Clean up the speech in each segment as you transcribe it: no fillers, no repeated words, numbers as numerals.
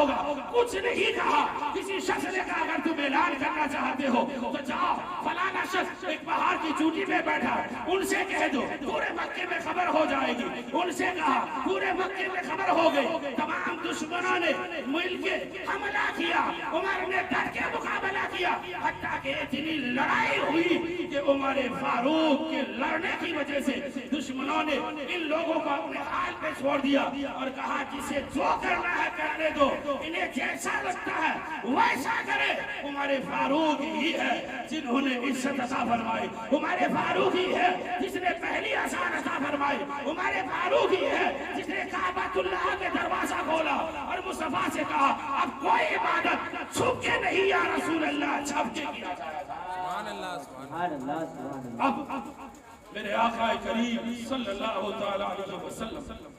ہوگا؟ کچھ نہیں کہا. کسی شخص نے کہا اگر تم اعلان کرنا چاہتے ہو تو جاؤ فلانا شخص ایک پہاڑ کی چوٹی پہ بیٹھا ہے, ان سے کہہ دو, پورے مکے میں خبر ہو جائے گی. ان سے کہا, پورے مکے میں خبر ہو گئی. تمام دشمنوں نے مل کے حملہ کیا. عمر نے ڈٹ کے مقابلہ کیا, حتیٰ کہ اتنی لڑائی ہوئی کہ عمر فاروق کے لڑنے کی وجہ سے دشمنوں نے ان لوگوں کو اپنے حال پہ چھوڑ دیا اور کہا جسے جو کرنا ہے کرنے دو, انہیں جیسا لگتا ہے ویسا کرے. عمر فاروق ہی ہے جنہوں نے عزت عطا فرمائی. عمر فاروق ہی ہے جس نے پہلی اذان عطا فرمائی. عمر فاروق ہی ہے جس نے کعبۃ اللہ کے دروازہ کھولا اور مصطفیٰ سے کہا اب کوئی عبادت چھپ کے نہیں یا رسول اللہ, چھپ کے کیا جائے گا. سبحان اللہ سبحان اللہ. اب میرے آقا کریم صلی اللہ تعالی علیہ وسلم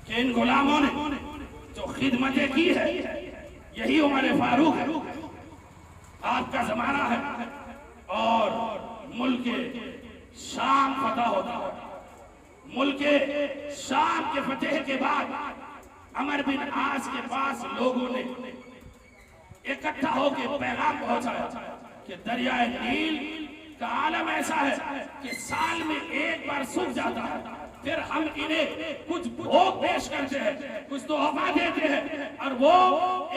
کہ ان غلاموں نے جو خدمتیں کی ہے یہی عمر فاروق ہے. آپ کا زمانہ ہے اور ملک شام فتح ہوتا ہے. ملک شام کے فتح کے بعد عمر بن عاص کے پاس لوگوں نے اکٹھا ہو کے پیغام پہنچایا کہ دریائے نیل کا عالم ایسا ہے کہ سال میں ایک بار سوکھ جاتا ہے, پھر ہم انہیں کچھ بھوگ پیش کرتے ہیں, کچھ تحفہ دیتے ہیں, اور وہ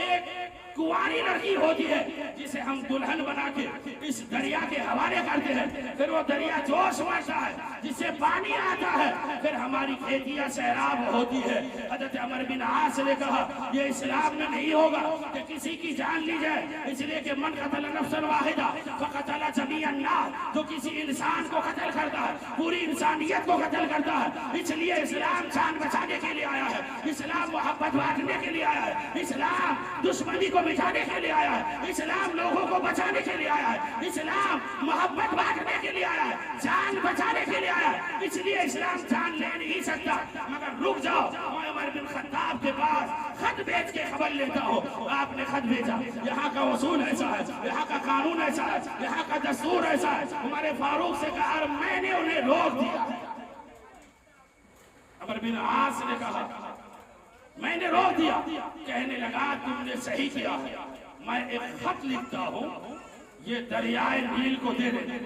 ایک کنواری لڑکی ہوتی ہے جسے ہم دلہن بنا کے اس دریا کے حوالے کرتے ہیں. پھر وہ دریا جوش مرتا ہے جس سے پانی آتا ہے, پھر ہماری کھیتیاں سیراب ہوتی ہے. حضرت عمر بن عاص نے کہا یہ اسلام میں نہیں ہوگا کہ کسی کی جان لی جائے, اس لیے کہ من قتل نفسا واحدہ فقتل جمیع الناس, جو کسی انسان کو قتل کرتا ہے پوری انسانیت کو قتل کرتا ہے. اس لیے اسلام جان بچانے کے لیے آیا ہے, اسلام محبت بانٹنے کے لیے آیا ہے, اسلام دشمنی کو مٹانے کے لیے آیا ہے, اسلام لوگوں کو بچانے کے لیے آیا ہے, اسلام محبت بانٹنے کے لیے آیا ہے, جان بچانے کے لیے آیا ہے. اس لیے اسلام جان لے نہیں سکتا. مگر رک جاؤ, میں عمر بن خطاب کے پاس خط بھیج کے خبر لیتا ہوں. آپ نے خط بھیجا, یہاں کا اصول ایسا ہے, یہاں کا قانون ایسا ہے, یہاں کا دستور ایسا ہے. عمر فاروق سے کہا اور میں نے انہیں روک دیا. عمر بن عاص نے کہا میں نے روک دیا. کہنے لگا تم نے صحیح کیا, میں ایک خط لکھتا ہوں, یہ دریائے نیل کو دے دے.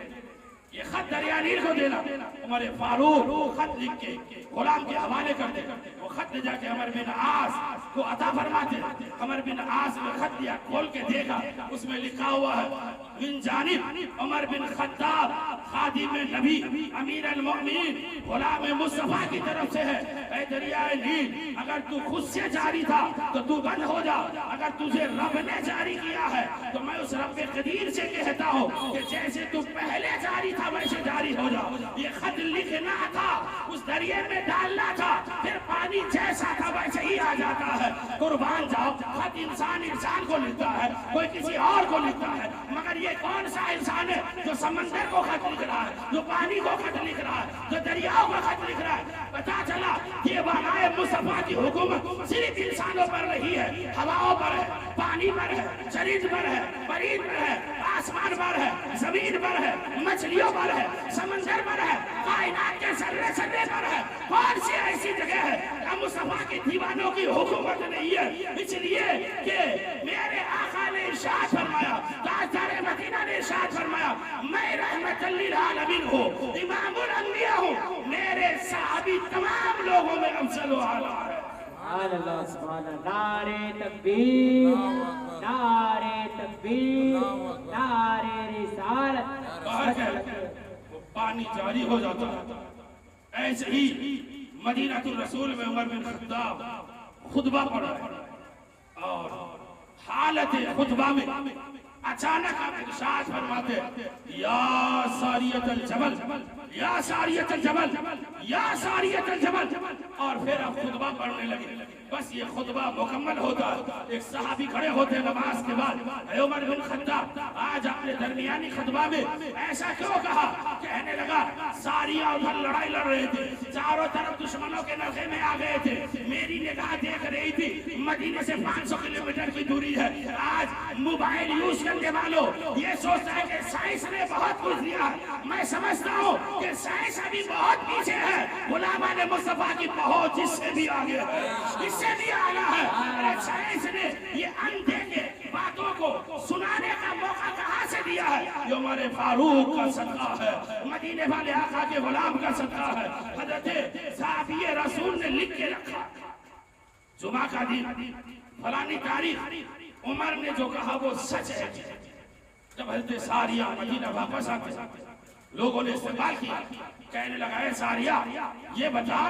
یہ خط دریائے نیل کو دینا. عمر فاروق خط لکھ کے غلام کے حوالے کرتے, وہ خط لے جا کے عمر بن عاص کو عطا فرماتے. عمر بن عاص نے خط دیا, کھول کے دیکھا, اس میں لکھا ہوا ہے من جانب عمر بن خطاب خادم نبی امیر المؤمنین غلام مصطفیٰ کی طرف سے ہے. اے دریائے نیل, اگر تو خود سے جاری تھا تو تو بند ہو جا, اگر تجھے رب نے جاری کیا ہے تو میں اس رب قدیر سے کہتا ہوں کہ جیسے تو پہلے جاری تھا ویسے جاری ہو جا. یہ خط لکھنا تھا, اس دریا میں ڈالنا تھا, پھر پانی جیسا تھا ویسے ہی آ جاتا ہے. قربان جاؤ, خط انسان کو لکھتا ہے, کوئی کسی اور کو لکھتا ہے, مگر یہ کون سا انسان ہے جو سمندر کو خط لکھ رہا ہے, جو پانی کو خط لکھ رہا ہے, جو دریاؤں کو خط لکھ رہا ہے؟ پتا چلا یہ بنائے مصطفیٰ کی حکومت صرف انسانوں پر نہیں ہے, ہواؤں پر ہے, پانی پر ہے, چرند پر ہے, پرند پر ہے, آسمان پر ہے, زمین پر ہے, مچھلیوں پر ہے, سمندر پر ہے, کائنات کے ذرے ذرے پر ہے. کون سی ایسی جگہ ہے کہ مصطفیٰ کے دیوانوں کی حکومت نہیں ہے؟ اس لیے کہ میرے آقا نے ارشاد فرمایا, تاجدار مدینہ نے ارشاد فرمایا, میں رحمت للعالمین ہوں, امام الانبیاء ہوں, میرے صحابی تمام لوگوں میں افضل و اعلیٰ ہے. سبحان اللہ سبحان اللہ. نعرے تکبیر, نعرے تکبیر, نعرے رسالت. وہ پانی جاری ہو جاتا ہے. ایسے ہی مدینہ الرسول میں عمر بن خطاب خطبہ پڑھا اور حالت خطبہ میں اچانک آپ ارشاد فرماتے یا ساریت الجبل, یا ساریت الجبل, یا ساریت الجبل, اور پھر آپ خطبہ پڑھنے لگے. بس یہ خطبہ مکمل ہوتا ہے, ایک صحابی کھڑے ہوتے نماز کے بعد, اے عمر بن خطاب آج آپ نے درمیانی خطبہ میں ایسا کیوں کہا؟ کہنے لگا ساریہ ادھر لڑائی لڑ رہے تھے, چاروں طرف دشمنوں کے نرخے میں آ گئے تھے, میری نگاہ دیکھ رہی تھی مدینے سے 500 کلومیٹر کی دوری ہے. آج موبائل یوز کرنے والوں یہ سوچتا ہے کہ سائنس نے بہت کچھ دیا ہے, میں سمجھتا ہوں کہ سائنس ابھی بہت پیچھے ہے. غلامان مصطفیٰ کی پہنچ جس سے بھی آگے ہے، اس سے بھی آگے ہے۔ ارے سائنس نے یہ اندھے کے باتوں کو سنانے کا موقع کہاں سے دیا ہے؟ یہ عمر فاروق کا صدقہ ہے، مدینے والے آقا کے غلام کا صدقہ ہے۔ حضرت صحابی رسول نے لکھ کے رکھا، جمعہ کا دن فلانی تاریخ عمر نے جو کہا وہ سچ ہے۔ جب حضرت ساریہ مدینہ واپس آتے لوگوں نے استقبال کیا، کہنے لگا اے ساریہ یہ بتا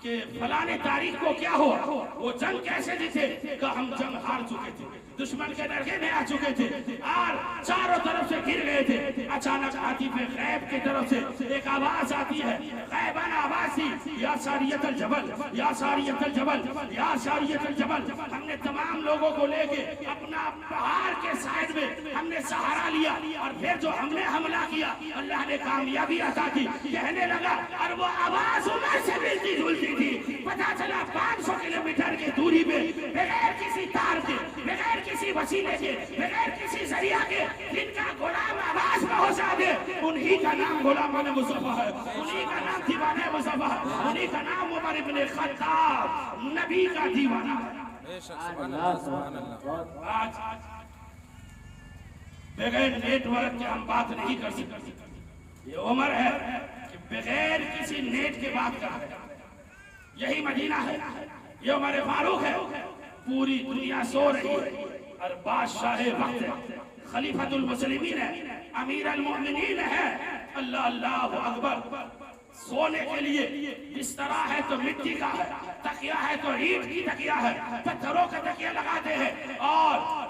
کہ فلانے تاریخ کو کیا ہوا، وہ جنگ کیسے جیتے؟ کہ ہم جنگ ہار چکے تھے، دشمن کے درگے میں آ چکے تھے اور چاروں طرف سے گر گئے تھے۔ اچانک عاطف غیب کی طرف سے ایک آواز آتی ہے، غیبانہ آواز تھی، یا ساریت الجبل، یا ساریت الجبل، یا ساریت الجبل۔ ہم نے تمام لوگوں کو لے کے اپنا پہاڑ کے سائڈ میں ہم نے سہارا لیا، اور پھر جو ہم نے حملہ کیا اللہ نے کامیابی عطا کی۔ کہنے لگا اور وہ آواز عمر سے ملتی جلتی تھی۔ پتا چلا 500 کلومیٹر کی دوری پہ بغیر کسی تار کے، بغیر کسی وسیلے کے، بغیر کسی ذریعہ کے جن کا غلام آواز پہنچا دے، انہی کا نام غلامان مصطفیٰ ہے، انہی کا نام دیوانہ مصطفیٰ ہے، انہی کا نام عمر ابن خطاب نبی کا دیوانہ ہے۔ آج بغیر نیٹ ورک کے ہم بات نہیں کر سکتے۔ یہ عمر ہے کہ بغیر کسی نیٹ کے بات کر رہے ہیں۔ یہی مدینہ ہے، یہ عمر فاروق ہے۔ پوری دنیا سو رہی ہے اور بادشاہ وقت ہے، خلیفۃ المسلمین ہے، امیر المؤمنین ہے۔ اللہ اللہ اکبر۔ سونے کے لیے بستر ہے تو مٹی کا ہے، تکیہ ہے تو اینٹ کی تکیہ ہے، پتھروں کا تکیہ لگاتے ہیں، اور